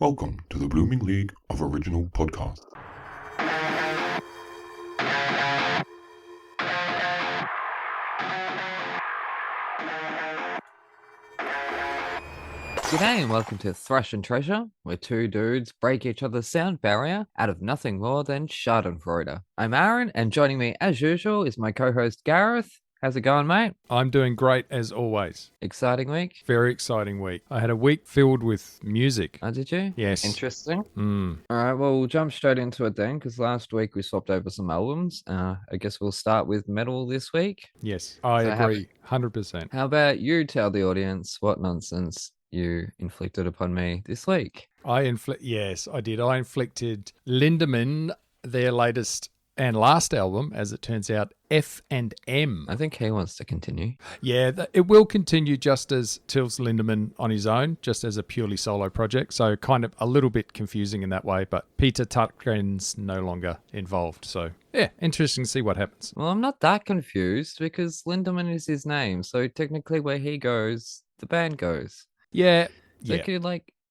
Welcome to the Blooming League of Original Podcasts. G'day and welcome to Thrash and Treasure, where two dudes break each other's sound barrier out of nothing more than schadenfreude. I'm Aaron, and joining me as usual is my co-host Gareth. How's it going, mate? I'm doing great as always. Exciting week? Very exciting week. I had a week filled with music. Oh, did you? Yes. Interesting. Alright, well, we'll jump straight into it then, because last week we swapped over some albums. I guess we'll start with metal this week. Yes, I agree, 100%. How about you tell the audience what nonsense you inflicted upon me this week? Yes, I did. I inflicted Lindemann, their latest and last album, as it turns out, F&M. I think he wants to continue. Yeah, it will continue just as Tils Lindemann on his own, just as a purely solo project. So kind of a little bit confusing in that way, but Peter Tutgren's no longer involved. So yeah, interesting to see what happens. Well, I'm not that confused because Lindemann is his name. So technically where he goes, the band goes. Yeah. They could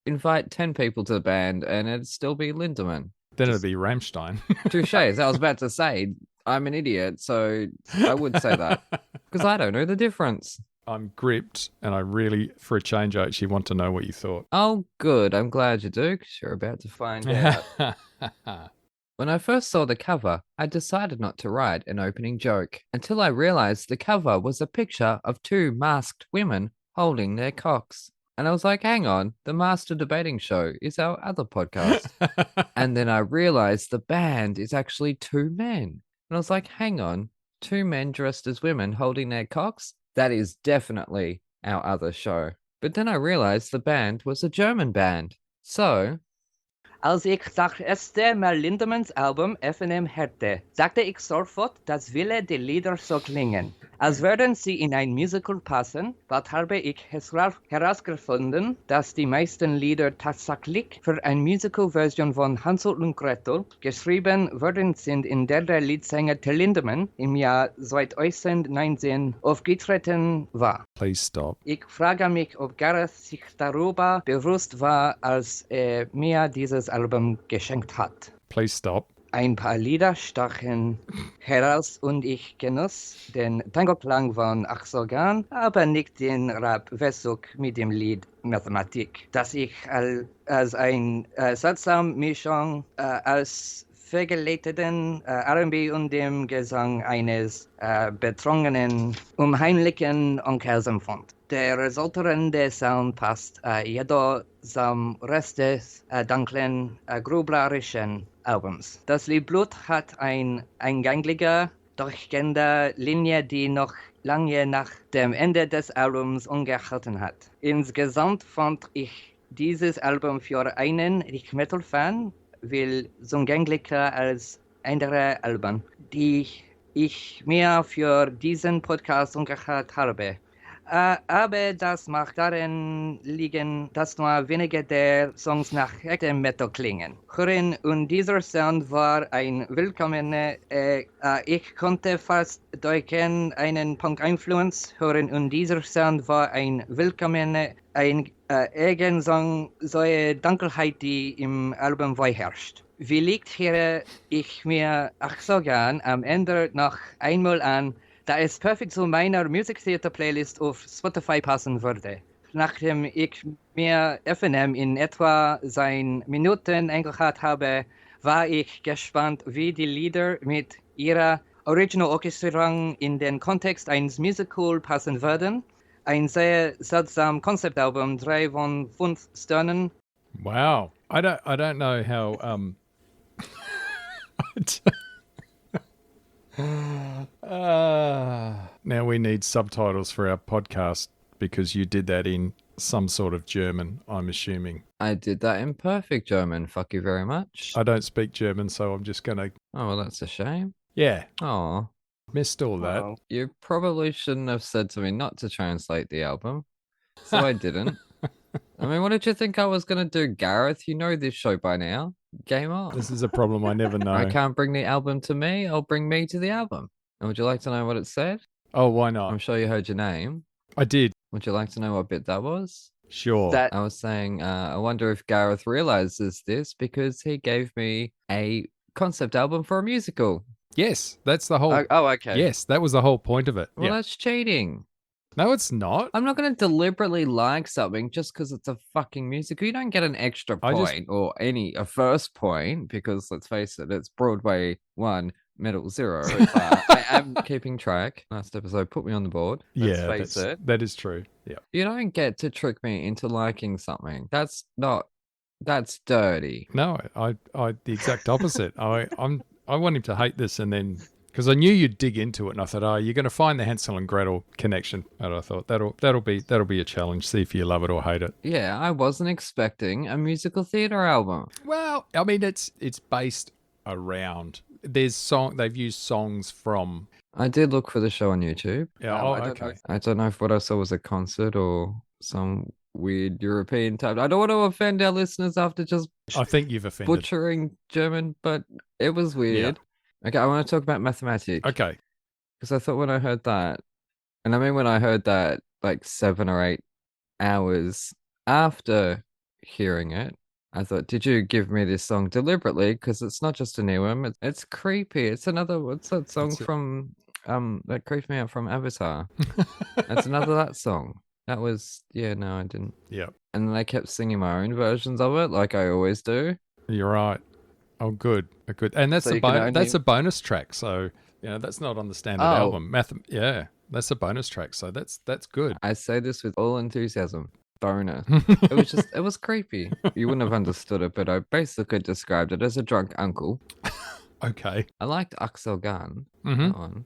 invite 10 people to the band and it'd still be Lindemann. Then it'd be Rammstein. Touche. As I was about to say, I'm an idiot, so I would say that because I don't know the difference. I'm gripped, and I really, for a change, I actually want to know what you thought. Oh, good. I'm glad you do, because you're about to find out. When I first saw the cover, I decided not to write an opening joke until I realized the cover was a picture of two masked women holding their cocks. And I was like, hang on, the Master Debating Show is our other podcast. And then I realized the band is actually two men. And I was like, hang on, two men dressed as women holding their cocks? That is definitely our other show. But then I realized the band was a German band. So... Als ich das erste Mal Lindemanns Album F&M hörte, sagte ich sofort, dass viele die Lieder so klingen, als würden sie in ein Musical passen. Bald habe ich herausgefunden, dass die meisten Lieder tatsächlich für eine Musical-Version von Hansel und Gretel geschrieben worden sind, in der der Leadsänger Till Lindemann im Jahr 2019 aufgetreten war. Please stop. Ich frage mich, ob Gareth sich darüber bewusst war, als er mir dieses Album geschenkt hat. Please stop. Ein paar Lieder stachen heraus und ich genoss den Tango-Klang von Achsogan, aber nicht den Rap-Versuch mit dem Lied Mathematik, das ich als eine seltsame Mischung aus vergleiteten R&B und dem Gesang eines betrunkenen, unheimlichen Onkels empfand. Der resultierende Sound passt jedoch zum Rest des dunklen, grüblerischen Albums. Das Lied Blut hat eine eingängige, durchgehende Linie, die noch lange nach dem Ende des Albums angehalten hat. Insgesamt fand ich dieses Album für einen Metal-Fan viel zugänglicher als andere Alben, die ich mir für diesen Podcast angehört habe. Aber das mag darin liegen, dass nur wenige der Songs nach echtem Metal klingen. Hören und dieser Sound war ein willkommener, ich konnte fast durch einen Punk-Influence hören und dieser Sound war ein willkommener, Eigensong, so eine Dunkelheit, die im Album herrscht. Wie liegt höre ich mir Achsogan am Ende noch einmal an, da es perfekt zu meiner Music Theater Playlist auf Spotify passen würde. Nachdem ich mir F&M in etwa 10 Minuten angehört habe, war ich gespannt, wie die Lieder mit ihrer Original Orchestrierung in den Kontext eines Musicals passen würden. Ein sehr seltsames Konzeptalbum, 3 von 5 Sternen. Wow. I don't know how now we need subtitles for our podcast because you did that in some sort of German, I'm assuming. I did that in perfect German, fuck you very much. I don't speak German, so I'm just going to... Oh, well, that's a shame. Yeah. Oh. Missed all that. Oh. You probably shouldn't have said to me not to translate the album, so I didn't. I mean, what did you think I was going to do, Gareth? You know this show by now. Game on. This is a problem I never know. I can't bring the album to me. I'll bring me to the album. And would you like to know what it said? Oh, why not? I'm sure you heard your name. I did. Would you like to know what bit that was? Sure. That I was saying, I wonder if Gareth realizes this because he gave me a concept album for a musical. Yes, that's the whole. okay. Yes, that was the whole point of it. Well, Yeah. that's cheating. No, it's not. I'm not going to deliberately like something just because it's a fucking musical. You don't get an extra I just- point or a first point because, let's face it, it's Broadway 1, Metal 0. I am keeping track. Last episode put me on the board. Let's face it. That is true. Yeah. You don't get to trick me into liking something. That's dirty. No, I the exact opposite. I want him to hate this, and then because I knew you'd dig into it, and I thought, oh, you're going to find the Hansel and Gretel connection. And I thought that'll be a challenge. See if you love it or hate it. Yeah, I wasn't expecting a musical theater album. Well, I mean, it's based around. They've used songs from. I did look for the show on YouTube. Yeah. I don't okay. know. I don't know if what I saw was a concert or some weird European type. I don't want to offend our listeners after just I think you've offended. butchering German, but it was weird. Okay, I want to talk about mathematics. Okay. Because I thought when I heard that, and I mean when I heard that like 7 or 8 hours after hearing it, I thought, did you give me this song deliberately? Because it's not just a new one. It's creepy. It's another. What's that song from? That creeped me out from Avatar. It's another that song. That was no, I didn't. Yeah. And then I kept singing my own versions of it, like I always do. You're right. Oh, good. Good. And that's So a you can only- that's a bonus track. So that's not on the standard album. Yeah, that's a bonus track. So that's good. I say this with all enthusiasm. Bonus. It was creepy. You wouldn't have understood it, but I basically described it as a drunk uncle. Okay. I liked Axel Gunn. Mm-hmm. That one.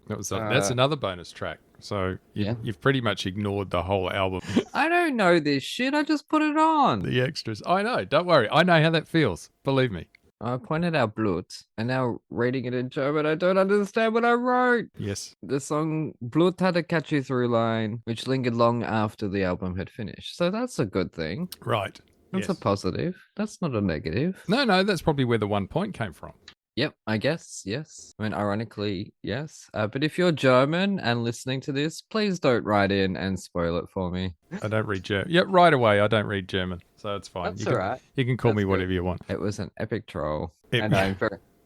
That's another bonus track. So you've pretty much ignored the whole album. I don't know this shit. I just put it on. The extras. I know. Don't worry. I know how that feels. Believe me. I pointed out Blut, and now reading it in German, I don't understand what I wrote. Yes. The song Blut had a catchy through line, which lingered long after the album had finished. So that's a good thing. Right. That's Yes. a positive. That's not a negative. No, that's probably where the 1 point came from. Yep, I guess, yes. I mean, ironically, yes. But if you're German and listening to this, please don't write in and spoil it for me. I don't read German. Yeah, right away. I don't read German, so it's fine. That's all right. You can call That's me good. whatever you want. It was an epic troll. And I'm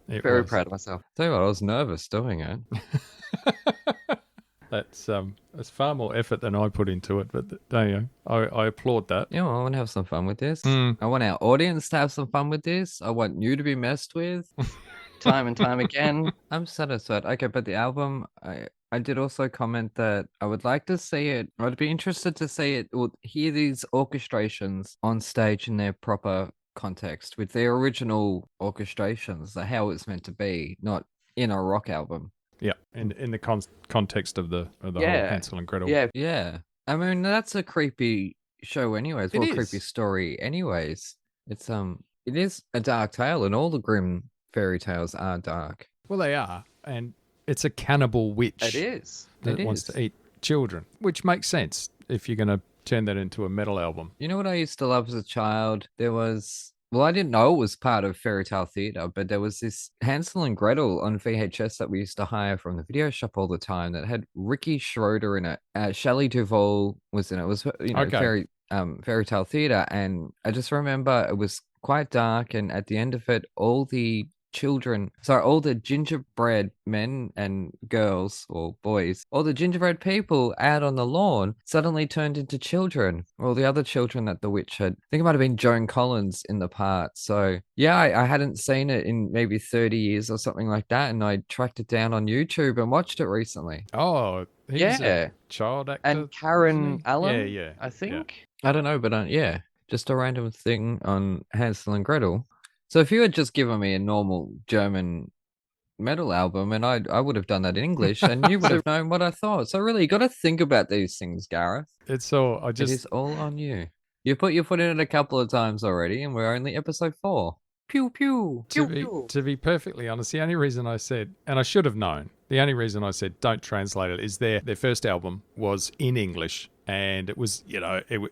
It very was. proud of myself. Tell you what, I was nervous doing it. That's far more effort than I put into it, but there you go. I applaud that. You know, I want to have some fun with this. Mm. I want our audience to have some fun with this. I want you to be messed with. Time and time again. I'm satisfied. Okay, but the album, I did also comment that I would like to see it. I'd be interested to see it or hear these orchestrations on stage in their proper context with their original orchestrations, how it's meant to be, not in a rock album. Yeah, in the context of the whole Yeah. Hansel and Gretel. Yeah. Yeah. I mean, that's a creepy show anyways. It Well, is. creepy story anyways. It is a dark tale and all the grim fairy tales are dark. Well, they are, and it's a cannibal witch It is. that It wants is. to eat children, which makes sense if you're going to turn that into a metal album. You know what I used to love as a child? I didn't know it was part of fairy tale theater, but there was this Hansel and Gretel on VHS that we used to hire from the video shop all the time that had Ricky Schroeder in it. Shelley Duvall was in it. It was, Okay. fairy tale theater. And I just remember it was quite dark. And at the end of it, all the gingerbread men and girls or boys, all the gingerbread people out on the lawn suddenly turned into children. All the other children that the witch had. I think it might have been Joan Collins in the part. So yeah, I hadn't seen it in maybe 30 years or something like that. And I tracked it down on YouTube and watched it recently. Oh, he's Yeah. a child actor. And Karen isn't he? Allen, Yeah. I think. I don't know, but yeah, just a random thing on Hansel and Gretel. So if you had just given me a normal German metal album, and I would have done that in English, and you would have known what I thought. So really, you got to think about these things, Gareth. It's all. It is all on you. You put your foot in it a couple of times already, and we're only episode 4. Pew pew. To be perfectly honest, the only reason I said, and I should have known, the only reason I said don't translate it is their first album was in English, and it was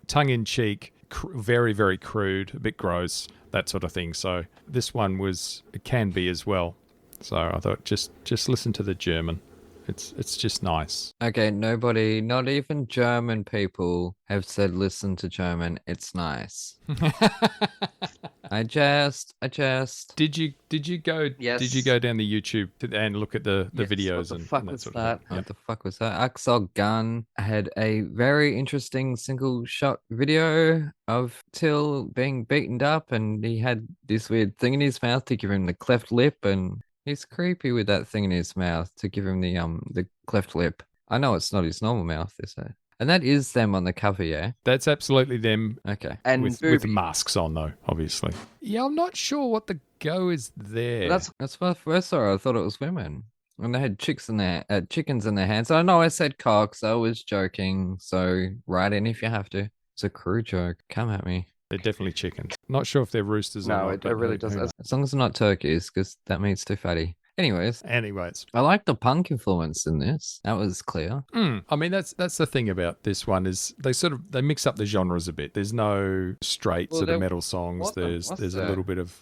tongue in cheek, very very crude, a bit gross, that sort of thing. So this one it can be as well. So I thought just listen to the German. It's just nice. Okay, nobody, not even German people have said listen to German. It's nice. I just Did you go Yes. Did you go down the YouTube and look at the Yes, videos what the and fuck that was sort of that? thing? What the fuck was that? Axel Gunn had a very interesting single shot video of Till being beaten up, and he had this weird thing in his mouth to give him the cleft lip, and he's creepy with that thing in his mouth to give him the cleft lip. I know it's not his normal mouth, is it? And that is them on the cover, yeah? That's absolutely them Okay. And with masks on, though, obviously. Yeah, I'm not sure what the go is there. That's That's when I first saw it, I thought it was women. And they had chickens in their hands. I know I said cocks, I was joking. So write in if you have to. It's a crew joke. Come at me. They're definitely chickens. Not sure if they're roosters or No, not. it but really who does. knows? As long as it's not turkeys, because that meat's too fatty. Anyways, Anyways, I like the punk influence in this. That was clear. I mean that's the thing about this one is they mix up the genres a bit. There's no straight Well, sort of there metal songs. wasn't, was There's a there? little bit of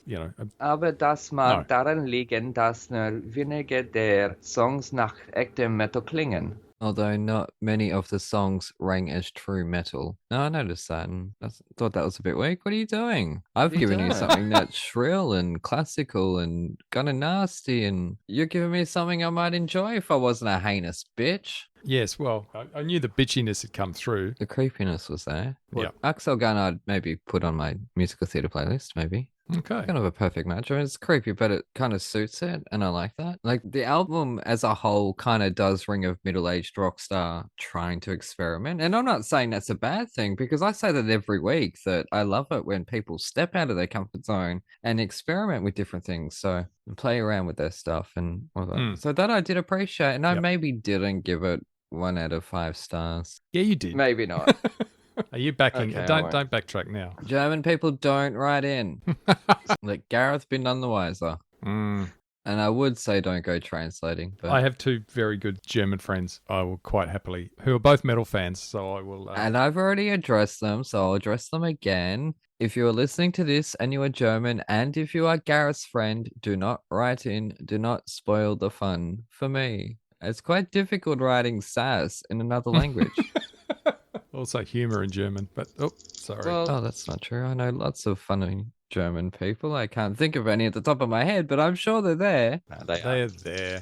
Aber das mag No. daran liegen, dass nur wenige der Songs nach echtem Metal klingen. Although not many of the songs rang as true metal. No, I noticed that and I thought that was a bit weak. What are you doing? I've What are you given you doing? something that's shrill and classical and kind of nasty, and you're giving me something I might enjoy if I wasn't a heinous bitch. yes. Well, I knew the bitchiness had come through. The creepiness was there. Yeah. Axel Gunn I'd maybe put on my musical theatre playlist, maybe. Okay. Kind of a perfect match. I mean, it's creepy, but it kind of suits it, and I like that. Like the album as a whole kind of does ring of middle-aged rock star trying to experiment. And I'm not saying that's a bad thing, because I say that every week, that I love it when people step out of their comfort zone and experiment with different things. So and play around with their stuff and all that. Mm. So that I did appreciate, and I Yep. maybe didn't give it 1 out of 5 stars. Yeah, you did. Maybe not. Are you backing? Okay, I don't won't. don't backtrack now. German people don't write in. Like Gareth be none the wiser. Mm. And I would say don't go translating, but I have two very good German friends. I will quite happily, who are both metal fans. So I will. and I've already addressed them, so I'll address them again. If you are listening to this and you are German, and if you are Gareth's friend, do not write in. Do not spoil the fun for me. It's quite difficult writing sass in another language. also humor in German, but sorry. Well, Oh, that's not true. I know lots of funny German people. I can't think of any at the top of my head, but I'm sure they're there. They're there.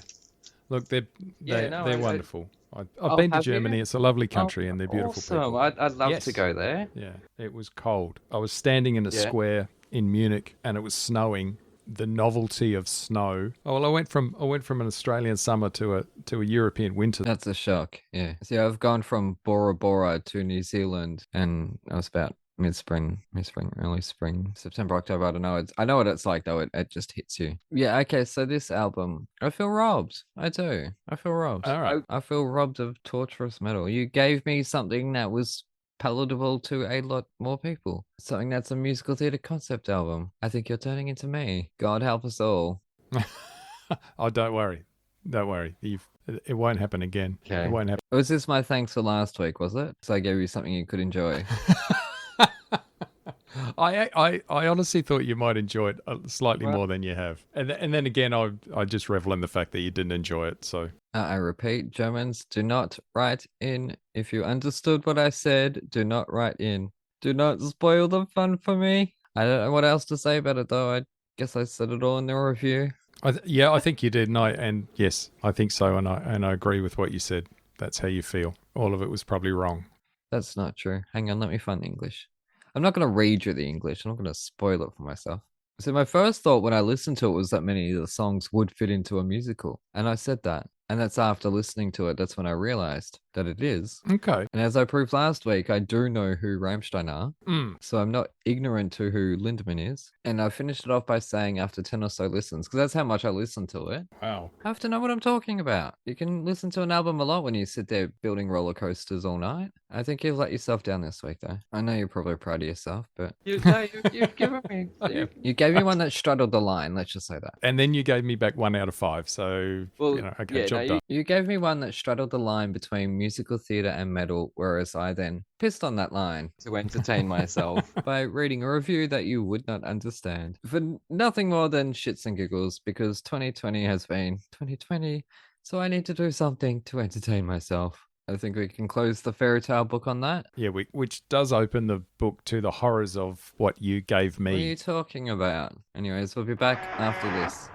Look, they're wonderful. I've Oh, been to have you? Germany. It's a lovely country, and they're beautiful awesome. people. I'd love Yes. to go there. Yeah, it was cold. I was standing in a Yeah. square in Munich, and it was snowing. The novelty of snow. Oh well, I went from an Australian summer to a European winter. That's a shock. Yeah. See, I've gone from Bora Bora to New Zealand, and I was about mid-spring, early spring, September, October. I don't know. I know what it's like though. It just hits you. Yeah. Okay. So this album, I feel robbed. I do. I feel robbed. All right. I feel robbed of torturous metal. You gave me something that was palatable to a lot more people. Something that's a musical theatre concept album. I think you're turning into me. God help us all. Oh, don't worry. It won't happen again. Okay. It won't happen. Was this my thanks for last week, was it? So I gave you something you could enjoy. I honestly thought you might enjoy it slightly more than you have, and then again, I just revel in the fact that you didn't enjoy it. So I repeat, Germans, do not write in. If you understood what I said, do not write in. Do not spoil the fun for me. I don't know what else to say about it, though. I guess I said it all in the review. I think you did, and yes, I think so, and I agree with what you said. That's how you feel. All of it was probably wrong. That's not true. Hang on, let me find the English. I'm not going to read you the English. I'm not going to spoil it for myself. So my first thought when I listened to it was that many of the songs would fit into a musical. And I said that. And that's after listening to it. That's when I realized that it is. Okay. And as I proved last week, I do know who Rammstein are. So I'm not ignorant to who Lindemann is. And I finished it off by saying after 10 or so listens, because that's how much I listened to it. Wow. I have to know what I'm talking about. You can listen to an album a lot when you sit there building roller coasters all night. I think you've let yourself down this week, though. I know you're probably proud of yourself, but You've given me. Yeah. you gave me one that straddled the line. Let's just say that. And then you gave me back 1 out of 5. So Well, okay, yeah, job no, done. You gave me one that straddled the line between musical theatre and metal, whereas I then pissed on that line To entertain myself. by reading a review that you would not understand for nothing more than shits and giggles, because 2020 has been 2020 So I need to do something to entertain myself. I think we can close the fairy tale book on that. Yeah, which does open the book to the horrors of what you gave What are me. you talking about? Anyways, we'll be back after this.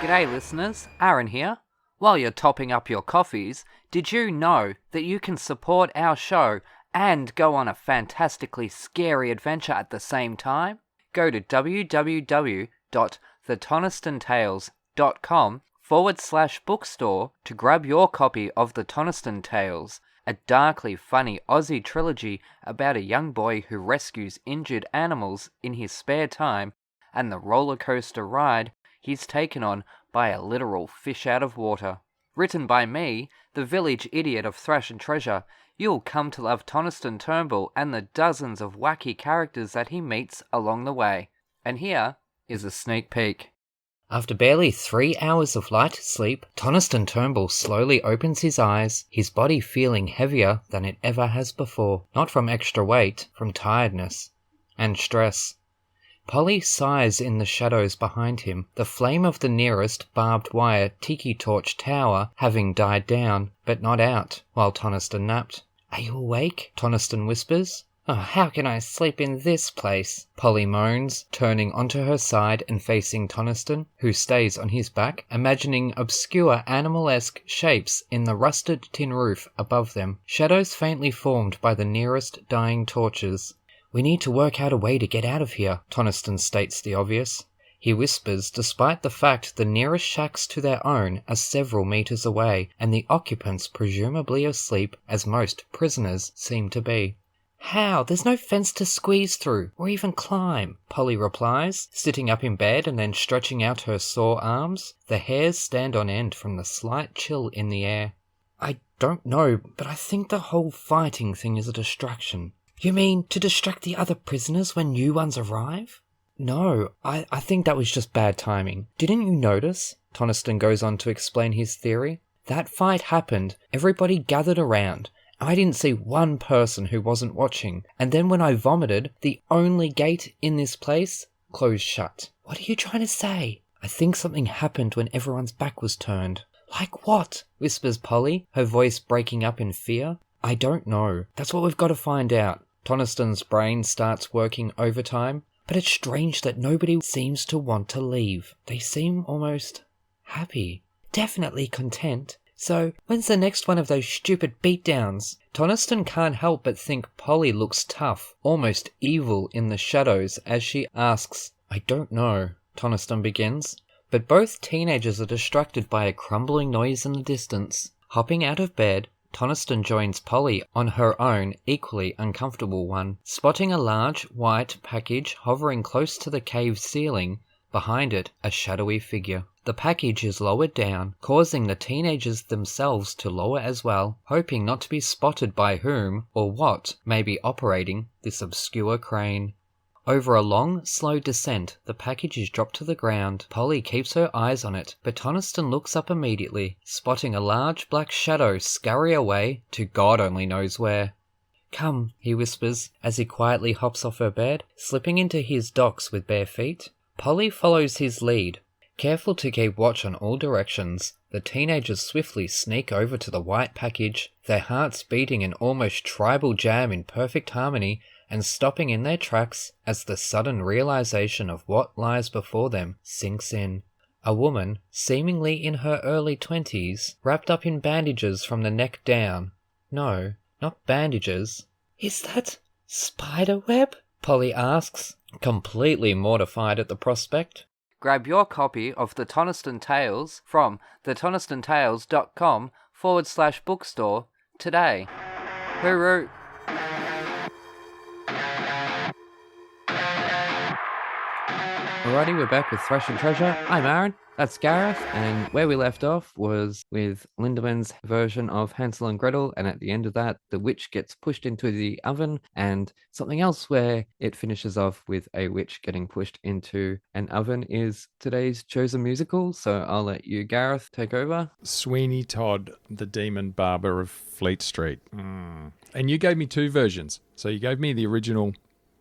G'day listeners, Aaron here. While you're topping up your coffees, did you know that you can support our show and go on a fantastically scary adventure at the same time? Go to www.thetonistantales.com/bookstore to grab your copy of The Toniston Tales, a darkly funny Aussie trilogy about a young boy who rescues injured animals in his spare time and the roller coaster ride he's taken on by a literal fish out of water. Written by me, the village idiot of Thrash and Treasure, you'll come to love Toniston Turnbull and the dozens of wacky characters that he meets along the way. And here is a sneak peek. After barely 3 hours of light sleep, Toniston Turnbull slowly opens his eyes, his body feeling heavier than it ever has before. Not from extra weight, from tiredness and stress. Polly sighs in the shadows behind him, the flame of the nearest barbed wire tiki torch tower having died down, but not out, while Toniston napped. "Are you awake?" Toniston whispers. "Oh, how can I sleep in this place?" Polly moans, turning onto her side and facing Toniston, who stays on his back, imagining obscure animal-esque shapes in the rusted tin roof above them, shadows faintly formed by the nearest dying torches. "We need to work out a way to get out of here," Toniston states the obvious. He whispers despite the fact the nearest shacks to their own are several meters away and the occupants presumably asleep, as most prisoners seem to be. "How? There's no fence to squeeze through or even climb," Polly replies, sitting up in bed and then stretching out her sore arms. The hairs stand on end from the slight chill in the air. "I don't know, but I think the whole fighting thing is a distraction." "You mean to distract the other prisoners when new ones arrive?" "No, I think that was just bad timing. Didn't you notice?" Toniston goes on to explain his theory. "That fight happened, everybody gathered around. I didn't see one person who wasn't watching, and then when I vomited, the only gate in this place closed shut." "What are you trying to say?" "I think something happened when everyone's back was turned." "Like what?" whispers Polly, her voice breaking up in fear. "I don't know. That's what we've got to find out." Toniston's brain starts working overtime, but it's strange that nobody seems to want to leave. They seem almost happy. Definitely content. So, when's the next one of those stupid beatdowns? Toniston can't help but think Polly looks tough, almost evil in the shadows as she asks. "I don't know," Toniston begins. But both teenagers are distracted by a crumbling noise in the distance. Hopping out of bed, Toniston joins Polly on her own, equally uncomfortable one, spotting a large, white package hovering close to the cave ceiling, behind it a shadowy figure. The package is lowered down, causing the teenagers themselves to lower as well, hoping not to be spotted by whom or what may be operating this obscure crane. Over a long, slow descent, the package is dropped to the ground. Polly keeps her eyes on it, but Toniston looks up immediately, spotting a large black shadow scurry away to God only knows where. "Come," he whispers, as he quietly hops off her bed, slipping into his docks with bare feet. Polly follows his lead. Careful to keep watch on all directions, the teenagers swiftly sneak over to the white package, their hearts beating an almost tribal jam in perfect harmony, and stopping in their tracks as the sudden realization of what lies before them sinks in. A woman, seemingly in her early 20s, wrapped up in bandages from the neck down. No, not bandages. "Is that spider web?" Polly asks, completely mortified at the prospect. Grab your copy of The Toniston Tales from thetonistonTales.com/bookstore today. Hooroo! Alrighty, we're back with Thrash and Treasure. I'm Aaron, that's Gareth, and where we left off was with Lindemann's version of Hansel and Gretel, and at the end of that, the witch gets pushed into the oven, and something else where it finishes off with a witch getting pushed into an oven is today's chosen musical, so I'll let you, Gareth, take over. Sweeney Todd, the Demon Barber of Fleet Street. And you gave me two versions. So you gave me the original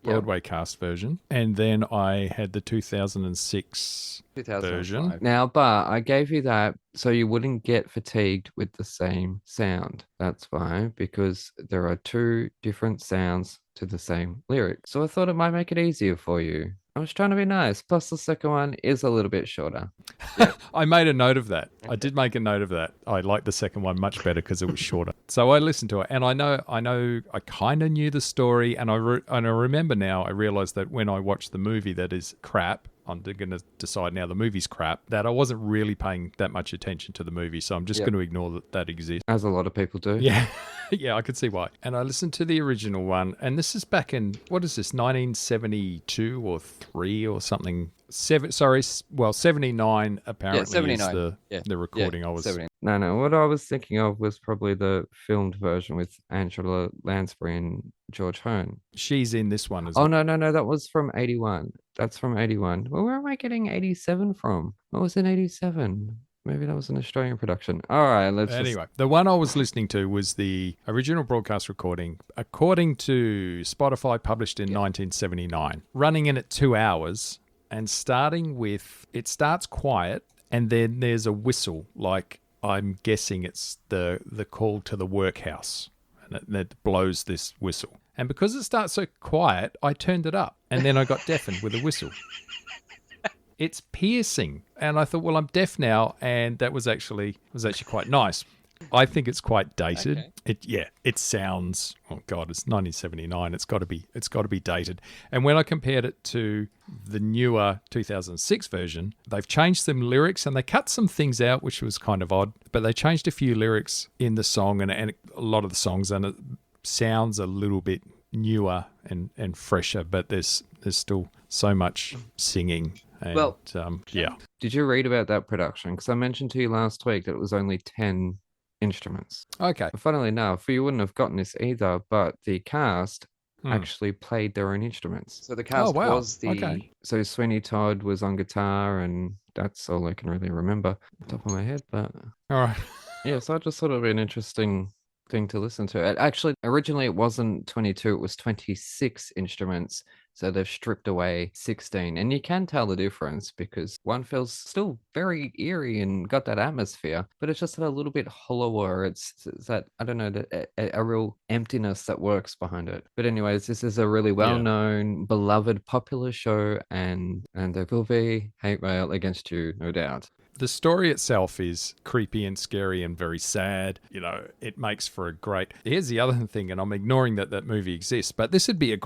Broadway cast version. And then I had the 2006 version. 2005. Now, but I gave you that so you wouldn't get fatigued with the same sound. That's why, because there are two different sounds to the same lyric. So I thought it might make it easier for you. I was trying to be nice. Plus, the second one is a little bit shorter. I made a note of that. I did make a note of that. I liked the second one much better because it was shorter. So I listened to it, and I kind of knew the story, and I remember now. I realized that when I watched the movie that is crap, I'm going to decide now the movie's crap, that I wasn't really paying that much attention to the movie. So I'm just going to ignore that exists. As a lot of people do. Yeah. Yeah, I could see why. And I listened to the original one, and this is back in, what is this, 1972 or 3 or something? 79 apparently 79. is the recording I was... 79. No, what I was thinking of was probably the filmed version with Angela Lansbury and George Hearn. She's in this one as Oh, well. no, that was from 81. That's from 81. Well, where am I getting 87 from? What was in 87? Maybe that was an Australian production. All right, Anyway, the one I was listening to was the original broadcast recording, according to Spotify, published in 1979, running in at 2 hours and starting with, it starts quiet and then there's a whistle, like I'm guessing it's the call to the workhouse, and it blows this whistle. And because it starts so quiet, I turned it up and then I got deafened with a whistle. It's piercing. And I thought, well, I'm deaf now. And that was actually quite nice. I think it's quite dated. Okay. It sounds, oh God, it's 1979. It's got to be dated. And when I compared it to the newer 2006 version, they've changed some lyrics and they cut some things out, which was kind of odd, but they changed a few lyrics in the song and a lot of the songs, and it sounds a little bit newer and fresher, but there's still so much singing. And, Well, yeah. Did you read about that production? Because I mentioned to you last week that it was only 10 instruments. Okay. Funnily enough, you wouldn't have gotten this either, but the cast actually played their own instruments. So the cast wow. was the... Okay. So Sweeney Todd was on guitar, and that's all I can really remember off the top of my head. But All right. yeah, so I just thought it'd be an interesting thing to listen to. Actually, originally it wasn't 22, it was 26 instruments. So they've stripped away 16. And you can tell the difference because one feels still very eerie and got that atmosphere, but it's just a little bit hollower. It's that, I don't know, a real emptiness that works behind it. But anyways, this is a really well-known, beloved, popular show, and there will be hate mail against you, no doubt. The story itself is creepy and scary and very sad. You know, it makes for a great... Here's the other thing, and I'm ignoring that movie exists, but this would be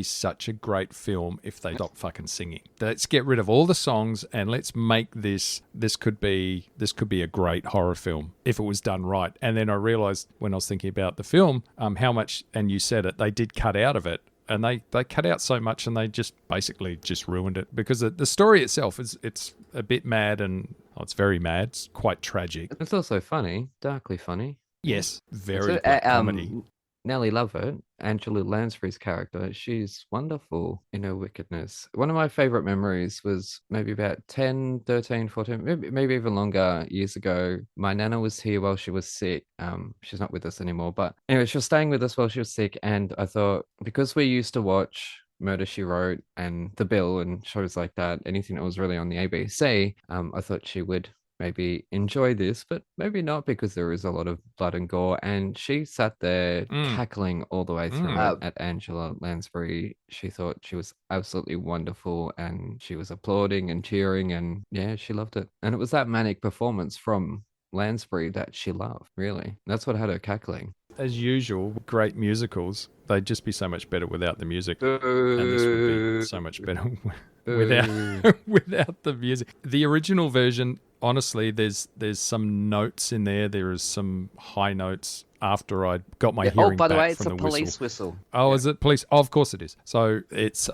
such a great film if they stopped fucking singing. Let's get rid of all the songs and let's make this could be a great horror film if it was done right. And then I realized when I was thinking about the film, how much, and you said it, they did cut out of it. And they cut out so much, and they just basically just ruined it, because the story itself it's a bit mad, and it's very mad. It's quite tragic. It's also funny, darkly funny. Yes, very So, black comedy. Nellie Lovett, Angela Lansbury's character, she's wonderful in her wickedness. One of my favorite memories was maybe about 10, 13, 14, maybe even longer years ago. My nana was here while she was sick. She's not with us anymore, but anyway, she was staying with us while she was sick. And I thought, because we used to watch Murder, She Wrote and The Bill and shows like that, anything that was really on the ABC, I thought she would maybe enjoy this, but maybe not, because there is a lot of blood and gore. And she sat there cackling all the way through at Angela Lansbury. She thought she was absolutely wonderful, and she was applauding and cheering, and yeah, she loved it. And it was that manic performance from Lansbury that she loved, really. That's what had her cackling. As usual, great musicals, they'd just be so much better without the music. And this would be so much better without the music. The original version, honestly, there's some notes in there. There is some high notes after I got my hearing by the back way, it's from a the police whistle. Oh, is it police? Oh, of course it is. So there's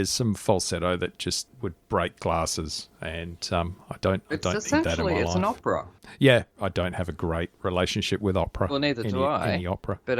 some falsetto that just would break glasses, and I don't need that in my Essentially, it's an life. opera. Yeah, I don't have a great relationship with opera. Well, neither do I. Any opera. But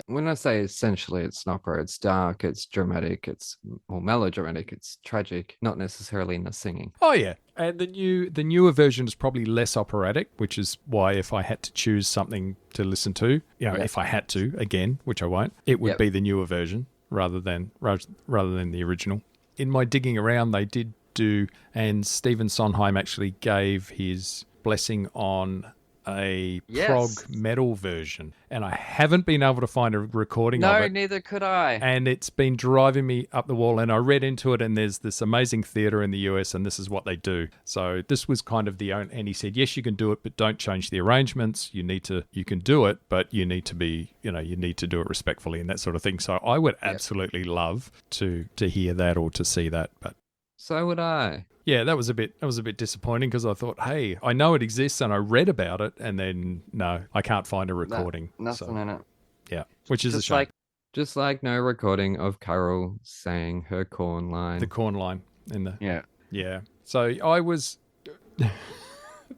When I say essentially it's an opera, it's dark, it's dramatic, it's more melodramatic, it's tragic, not necessarily in the singing. Oh yeah, and the newer version is probably less operatic, which is why if I had to choose something to listen to, if I had to again, which I won't, it would be the newer version. rather than the original. In my digging around, they did do, and Stephen Sondheim actually gave his blessing on a prog metal version, and I haven't been able to find a recording of it. No, neither could I. And it's been driving me up the wall, and I read into it, and there's this amazing theatre in the US, and this is what they do. So this was kind of and he said, yes, you can do it, but don't change the arrangements. You can do it, but you need to be, you need to do it respectfully and that sort of thing. So I would absolutely love to hear that or to see that, but so would I. Yeah, that was a bit disappointing because I thought, hey, I know it exists and I read about it, and then no, I can't find a recording. Nothing in it. Yeah, which is a shame. Just like no recording of Carol saying her corn line. The corn line in the Yeah. So I was,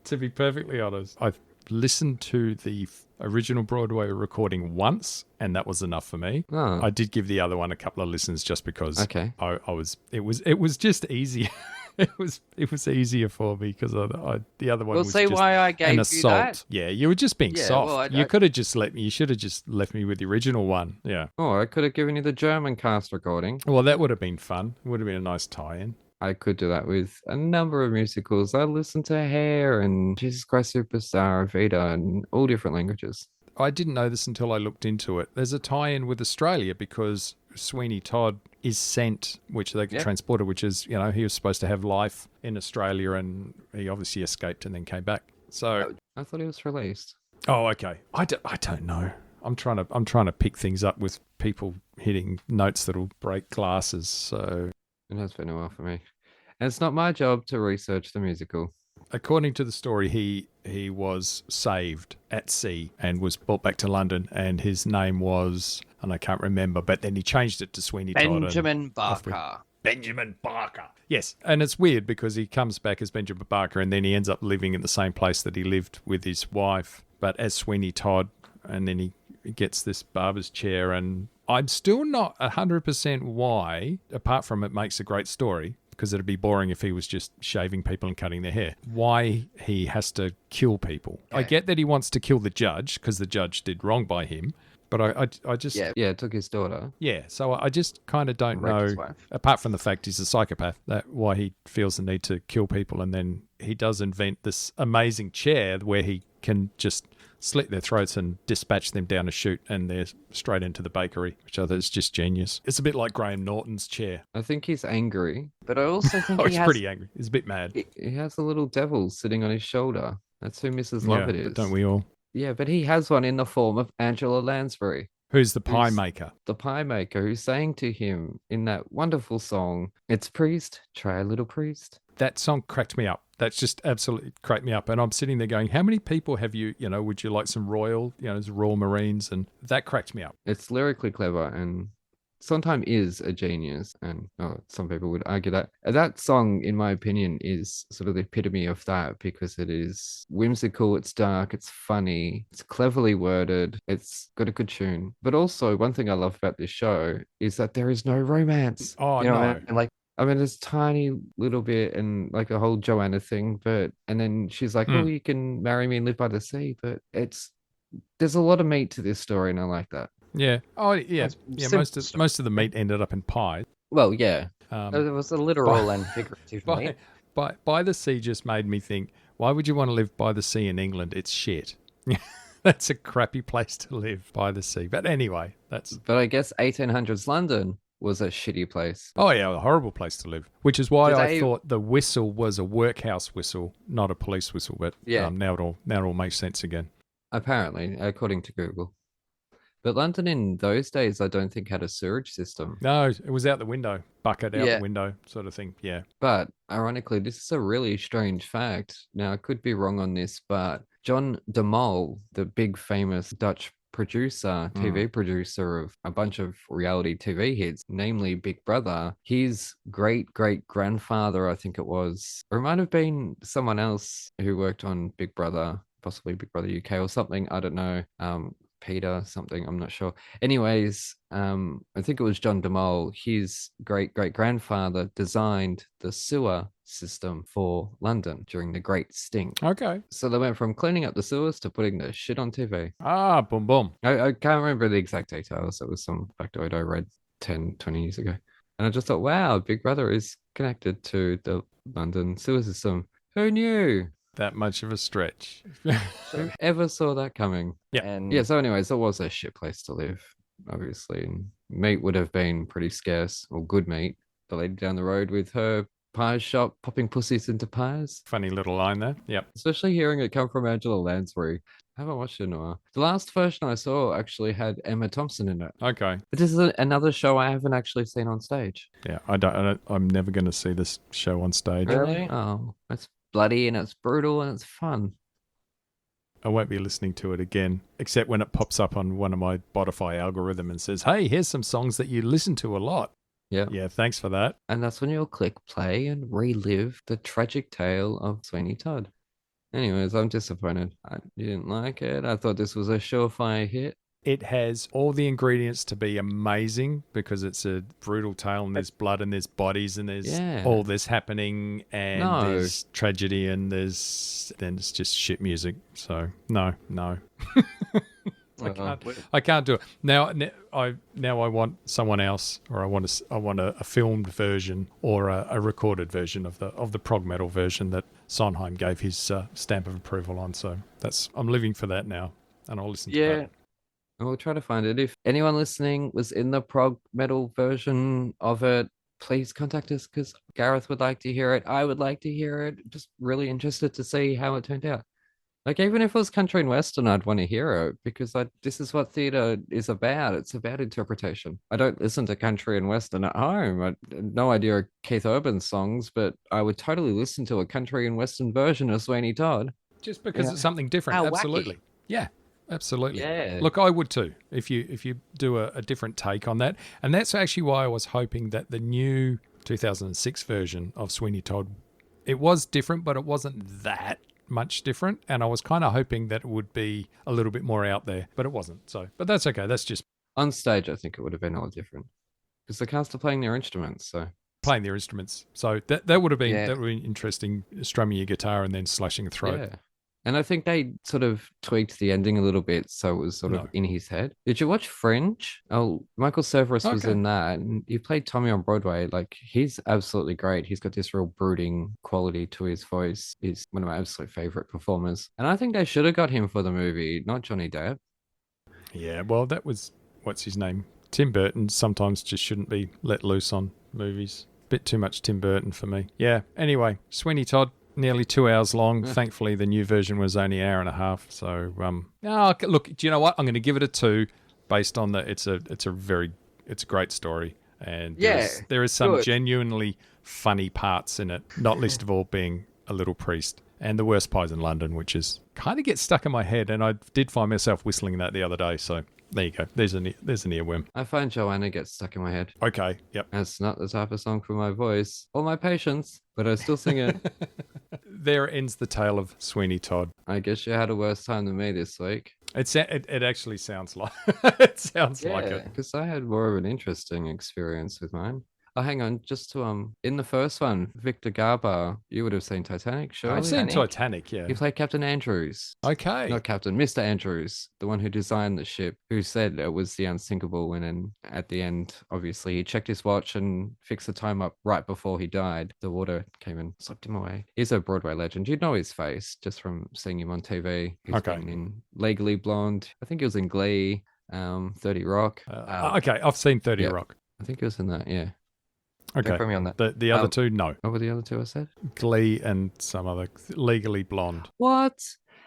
to be perfectly honest, I've listened to the original Broadway recording once, and that was enough for me. Oh. I did give the other one a couple of listens just because. Okay. It was just easier. It was easier for me because the other one was just why I gave an you assault. that? Yeah, you were just being soft. Well, you could have just you should have just left me with the original one. Yeah. Oh, I could have given you the German cast recording. Well, that would have been fun. It would have been a nice tie-in. I could do that with a number of musicals. I listened to Hair and Jesus Christ Superstar, Evita, and all different languages. I didn't know this until I looked into it. There's a tie-in with Australia because Sweeney Todd is sent, which they transported, which is, he was supposed to have life in Australia, and he obviously escaped and then came back. So I thought he was released. Oh, okay. I don't know. I'm trying to pick things up with people hitting notes that'll break glasses. So it has been a while for me. And it's not my job to research the musical. According to the story, he was saved at sea and was brought back to London, and his name was, and I can't remember, but then he changed it to Sweeney Todd. Benjamin Barker. Benjamin Barker. Yes, and it's weird because he comes back as Benjamin Barker, and then he ends up living in the same place that he lived with his wife, but as Sweeney Todd, and then he gets this barber's chair, and I'm still not 100% why, apart from it makes a great story, because it'd be boring if he was just shaving people and cutting their hair. Why he has to kill people. Yeah. I get that he wants to kill the judge because the judge did wrong by him, but I just... Yeah, it took his daughter. Yeah, so I just kind of don't know, apart from the fact he's a psychopath, that why he feels the need to kill people, and then he does invent this amazing chair where he can just slit their throats and dispatch them down a chute, and they're straight into the bakery, which I think is just genius. It's a bit like Graham Norton's chair. I think he's angry. But I also think he's pretty angry. He's a bit mad. He has a little devil sitting on his shoulder. That's who Mrs. Lovett is. But don't we all? Yeah, but he has one in the form of Angela Lansbury. Who's the pie maker? The pie maker who's saying to him in that wonderful song, "It's priest, try a little priest." That song cracked me up. That's just absolutely cracked me up. And I'm sitting there going, how many people have you, would you like some Royal Marines? And that cracked me up. It's lyrically clever, and Sondheim is a genius. And some people would argue that. That song, in my opinion, is sort of the epitome of that, because it is whimsical, it's dark, it's funny, it's cleverly worded, it's got a good tune. But also, one thing I love about this show is that there is no romance. Oh, no. And there's a tiny little bit and like a whole Joanna thing, and then she's like, "Oh, you can marry me and live by the sea." But there's a lot of meat to this story, and I like that. Yeah. Oh, yeah. Most of the meat ended up in pie. Well, yeah. There was a literal and figurative meat. By the sea just made me think, why would you want to live by the sea in England? It's shit. That's a crappy place to live, by the sea. But anyway, that's... But I guess 1800s London was a shitty place. Oh, yeah, a horrible place to live. Which is why I thought the whistle was a workhouse whistle, not a police whistle. But now it all makes sense again. Apparently, according to Google. But London in those days, I don't think had a sewage system. No, it was out the window, bucket out the window sort of thing, yeah. But ironically, this is a really strange fact. Now, I could be wrong on this, but John de Mol, the big famous Dutch producer, TV producer of a bunch of reality TV hits, namely Big Brother, his great-great-grandfather, I think it was, or it might have been someone else who worked on Big Brother, possibly Big Brother UK or something, I don't know, Peter something, I'm not sure. Anyways, I think it was John de Mol, his great-great-grandfather designed the sewer system for London during the Great Stink. Okay. So they went from cleaning up the sewers to putting the shit on TV. Ah, boom, boom. I can't remember the exact details. It was some factoid I read. 10, 20 years ago. And I just thought, wow, Big Brother is connected to the London sewer system. Who knew? That much of a stretch. Who ever saw that coming? Yeah. And Yeah, so anyways, it was a shit place to live, obviously. And meat would have been pretty scarce, or good meat. The lady down the road with her pie shop popping pussies into pies. Funny little line there. Yep. Especially hearing it come from Angela Lansbury. I haven't watched it in a while. The last version I saw actually had Emma Thompson in it. Okay. But this is another show I haven't actually seen on stage. Yeah, I'm never going to see this show on stage. Really? Oh, it's bloody and it's brutal and it's fun. I won't be listening to it again, except when it pops up on one of my Spotify algorithm and says, hey, here's some songs that you listen to a lot. Yeah. Yeah, thanks for that. And that's when you'll click play and relive the tragic tale of Sweeney Todd. Anyways, I'm disappointed. You didn't like it. I thought this was a surefire hit. It has all the ingredients to be amazing because it's a brutal tale and there's blood and there's bodies and there's all this happening and there's tragedy and then it's just shit music. So no. I can't do it. Now I want someone else, or I want a filmed version or a recorded version of the prog metal version that Sondheim gave his stamp of approval on. So I'm living for that now, and I'll listen to that. We'll try to find it. If anyone listening was in the prog metal version of it, please contact us because Gareth would like to hear it. I would like to hear it. Just really interested to see how it turned out. Like, even if it was country and western, I'd want to hear it because this is what theatre is about. It's about interpretation. I don't listen to country and western at home. I have no idea Keith Urban's songs, but I would totally listen to a country and western version of Sweeney Todd. Just because it's something different. How absolutely. wacky. Yeah. Absolutely. Yeah. Look, I would too if you do a different take on that. And that's actually why I was hoping that the new 2006 version of Sweeney Todd, it was different, but it wasn't that much different. And I was kind of hoping that it would be a little bit more out there, but it wasn't. So, but that's okay. That's just On stage, I think it would have been a lot different because the cast are playing their instruments. So playing their instruments. So that would have been interesting, strumming your guitar and then slashing a throat. yeah. And I think they sort of tweaked the ending a little bit so it was sort of in his head. Did you watch Fringe? Oh, Michael Cerveris was in that. And he played Tommy on Broadway. Like, he's absolutely great. He's got this real brooding quality to his voice. He's one of my absolute favorite performers. And I think they should have got him for the movie, not Johnny Depp. Yeah, well, that was, what's his name? Tim Burton sometimes just shouldn't be let loose on movies. Bit too much Tim Burton for me. Yeah, anyway, Sweeney Todd. Nearly 2 hours long. Thankfully, the new version was only an hour and a half. So, look, do you know what? I'm going to give it a 2, based on that. It's a great story, and there is some genuinely funny parts in it. Not least of all being a little priest and the worst pies in London, which is kind of gets stuck in my head, and I did find myself whistling that the other day. So there you go. There's an earworm. I find Joanna gets stuck in my head. Okay. Yep. That's not the type of song for my voice or my patience, but I still sing it. There ends the tale of Sweeney Todd. I guess you had a worse time than me this week. It actually sounds like it sounds like it. Because I had more of an interesting experience with mine. Oh, hang on, just to in the first one, Victor Garber, you would have seen Titanic, surely? I've seen Titanic, yeah. He played Captain Andrews. Okay. Not Captain, Mr. Andrews, the one who designed the ship, who said it was the unsinkable, and then at the end, obviously, he checked his watch and fixed the time up right before he died. The water came and swept him away. He's a Broadway legend. You'd know his face just from seeing him on TV. He's been in Legally Blonde. I think he was in Glee, 30 Rock. Okay, I've seen 30 Rock. I think he was in that, yeah. Okay. For me on that. The other two, no. What were the other two I said? Glee and some other Legally Blonde. What?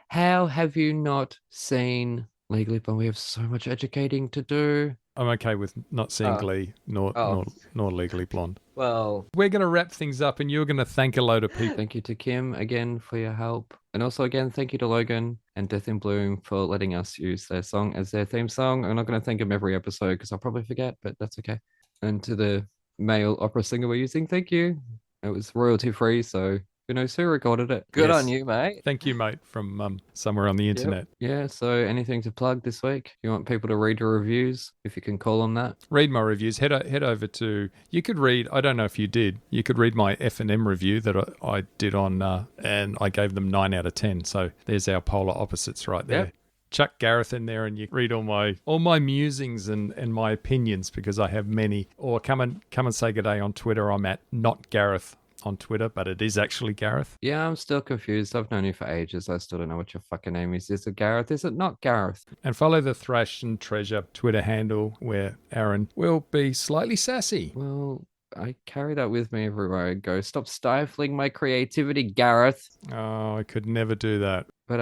How have you not seen Legally Blonde? We have so much educating to do. I'm okay with not seeing Glee nor Legally Blonde. Well, we're going to wrap things up and you're going to thank a load of people. Thank you to Kim again for your help. And also again, thank you to Logan and Death in Bloom for letting us use their song as their theme song. I'm not going to thank them every episode because I'll probably forget, but that's okay. And to the male opera singer we're using, thank you. It was royalty free, so who knows who recorded it. Good on you, mate. Thank you, mate, from somewhere on the internet. Yeah, so anything to plug this week? You want people to read your reviews, if you can call them that? Read my reviews. Head over to, you could read, I don't know if you did, you could read my F&M review that I did on, and I gave them 9 out of 10. So there's our polar opposites right there. chuck Gareth in there and you read all my musings and my opinions, because I have many. Or come and say good day on Twitter. I'm at not Gareth on Twitter, but it is actually Gareth. Yeah, I'm still confused. I've known you for ages. I still don't know what your fucking name is. Is it Gareth? Is it not Gareth? And follow the Thrash and Treasure Twitter handle, where Aaron will be slightly sassy. Well, I carry that with me everywhere I go. Stop stifling my creativity, Gareth. Oh, I could never do that. But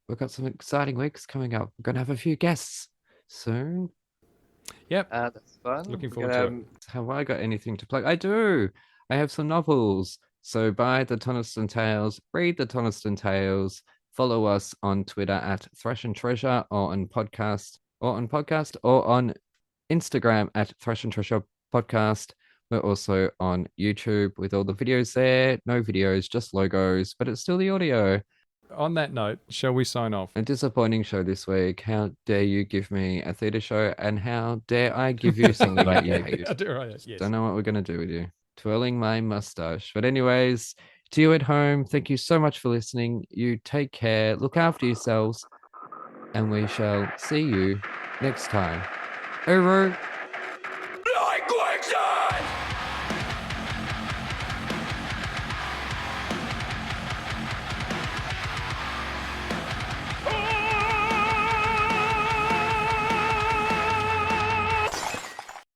we've got some exciting weeks coming up. We're gonna have a few guests soon. Yep. That's fun. Looking forward to it. Have I got anything to plug? I do. I have some novels. So buy the Toniston Tales, read the Toniston Tales, follow us on Twitter at Thrash and Treasure, or on podcast, or on Instagram at Thrash and Treasure Podcast. We're also on YouTube with all the videos there. No videos, just logos, but it's still the audio. On that note, shall we sign off? A disappointing show this week. How dare you give me a theatre show, and how dare I give you something that you hate? Yes. Don't know what we're going to do with you. Twirling my mustache. But anyways, to you at home, thank you so much for listening. You take care, look after yourselves, and we shall see you next time. Over. Like quicksand!